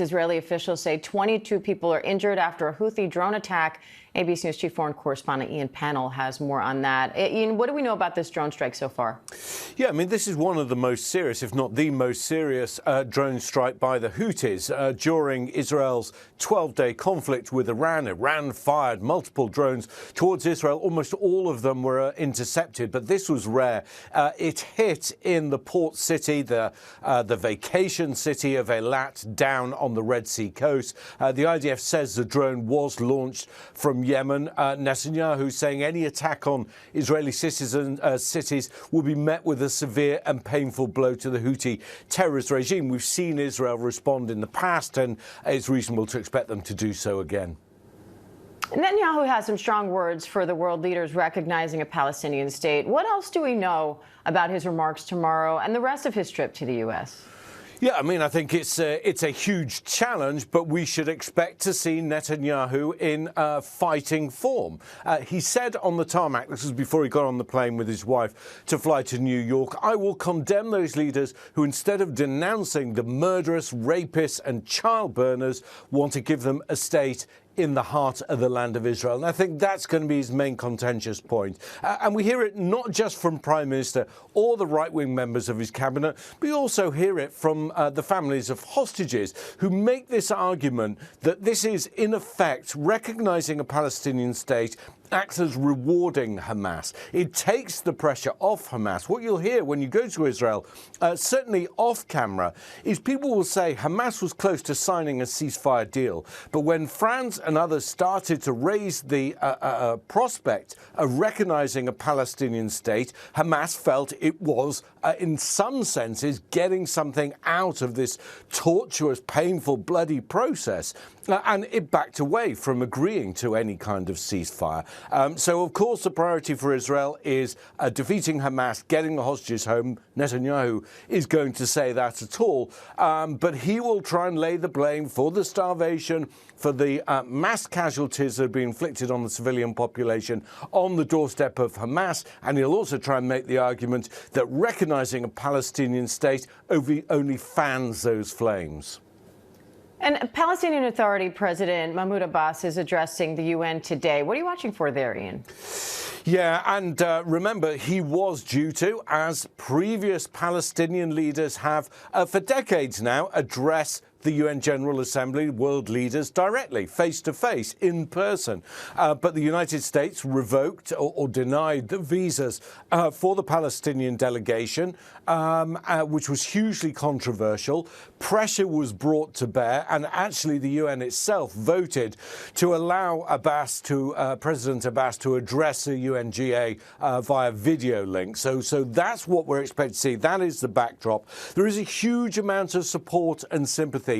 Israeli officials say 22 people are injured after a Houthi drone attack. ABC News Chief Foreign Correspondent Ian Pannell has more on that. Ian, what do we know about this drone strike so far? Yeah, I mean, this is one of the most serious, if not the most serious, drone strike by the Houthis during Israel's 12-day conflict with Iran. Iran fired multiple drones towards Israel. Almost all of them were intercepted, but this was rare. It hit in the port city, the vacation city of Eilat, down on the Red Sea coast. The IDF says the drone was launched from Yemen. Netanyahu saying any attack on Israeli cities will be met with a severe and painful blow to the Houthi terrorist regime. We've seen Israel respond in the past, and it's reasonable to expect them to do so again. Netanyahu has some strong words for the world leaders recognizing a Palestinian state. What else do we know about his remarks tomorrow and the rest of his trip to the U.S.? Yeah, I mean, I think it's a huge challenge, but we should expect to see Netanyahu in fighting form. He said on the tarmac, this was before he got on the plane with his wife to fly to New York, "I will condemn those leaders who, instead of denouncing the murderous, rapists and child burners, want to give them a state in the heart of the land of Israel." And I think that's going to be his main contentious point. And we hear it not just from Prime Minister or the right-wing members of his cabinet, but we also hear it from the families of hostages who make this argument that this is, in effect, recognizing a Palestinian state acts as rewarding Hamas. It takes the pressure off Hamas. What you'll hear when you go to Israel, certainly off camera, is people will say Hamas was close to signing a ceasefire deal. But when France and others started to raise the prospect of recognizing a Palestinian state, Hamas felt it was, in some senses, getting something out of this tortuous, painful, bloody process. And it backed away from agreeing to any kind of ceasefire. So, of course, the priority for Israel is defeating Hamas, getting the hostages home. Netanyahu is going to say that at all. But he will try and lay the blame for the starvation, for the mass casualties that have been inflicted on the civilian population on the doorstep of Hamas. And he'll also try and make the argument that recognizing a Palestinian state only fans those flames. And Palestinian Authority President Mahmoud Abbas is addressing the UN today. What are you watching for there, Ian? Yeah, and remember, he was due to, as previous Palestinian leaders have for decades now, address the UN General Assembly, world leaders directly, face-to-face, in person. But the United States revoked or denied the visas for the Palestinian delegation, which was hugely controversial. Pressure was brought to bear, and actually the UN itself voted to allow President Abbas to address the UNGA via video link. So that's what we're expecting to see. That is the backdrop. There is a huge amount of support and sympathy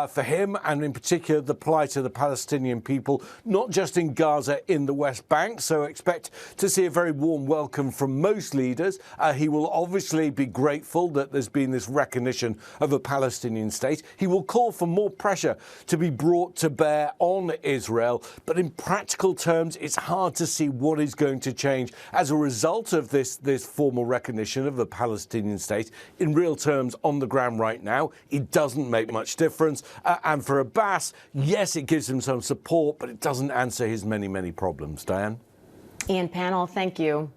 for him, and in particular the plight of the Palestinian people, not just in Gaza, in the West Bank. So expect to see a very warm welcome from most leaders. He will obviously be grateful that there's been this recognition of a Palestinian state. He will call for more pressure to be brought to bear on Israel. But in practical terms, it's hard to see what is going to change as a result of this formal recognition of a Palestinian state. In real terms, on the ground right now, it doesn't make much difference. And for Abbas, yes, it gives him some support, but it doesn't answer his many, many problems. Diane? Ian Pannell, thank you.